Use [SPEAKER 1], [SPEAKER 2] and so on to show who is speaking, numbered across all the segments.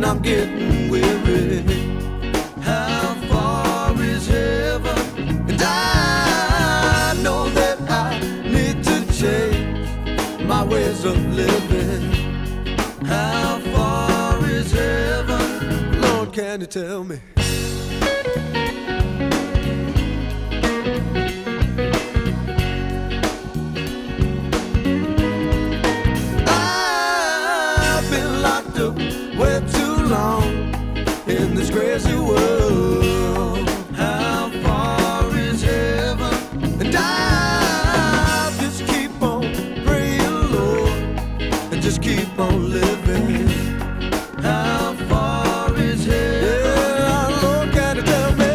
[SPEAKER 1] I'm getting weary. How far is heaven? And I know that I need to change my ways of living. How far is heaven? Lord, can you tell me? I've been locked up way too long in this crazy world. How far is heaven? And I just keep on praying, Lord, and just keep on living. How far is heaven? Yeah, Lord, can you tell me?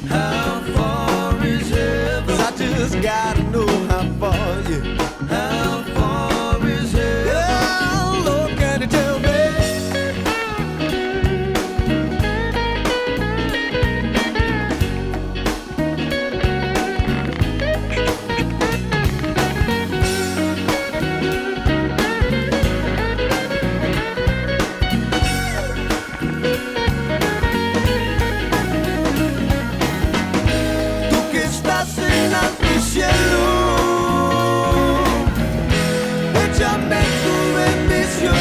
[SPEAKER 1] How far is heaven? 'Cause I just gotta know how far, yeah. How far is heaven? Yeah, Lord, can you tell me? Cielo, échame tu bendición.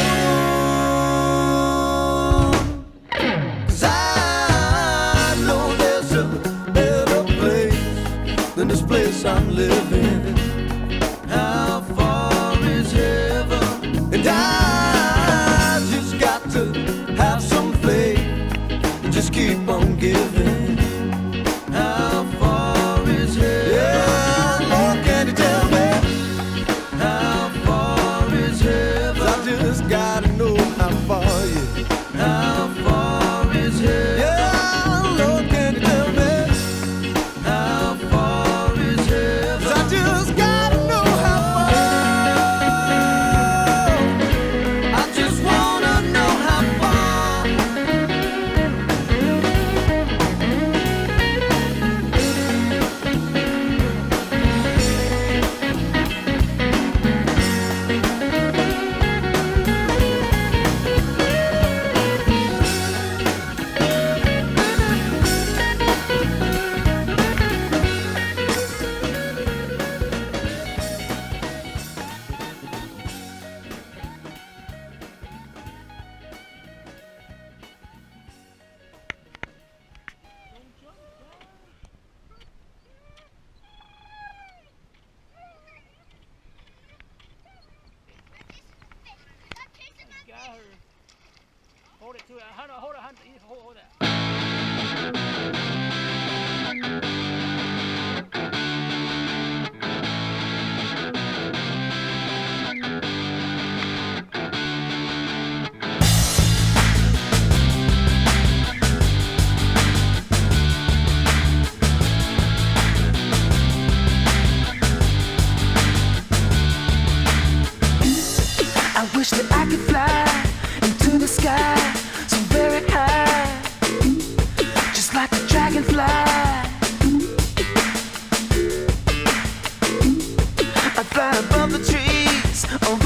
[SPEAKER 1] 'Cause I know there's a better place than this place I'm living. How far is heaven? And I just got to have some faith and just keep on giving. How far is heaven? Yeah. Just gotta know how far, yeah. How far is heaven? Yeah, Lord, can you tell me? How far is heaven? 'Cause I just gotta know how far. I just wanna know how far.
[SPEAKER 2] Hold it to it. Hold it.
[SPEAKER 3] I wish that I could fly into the sky so very high, just like a dragonfly. I'd fly above the trees on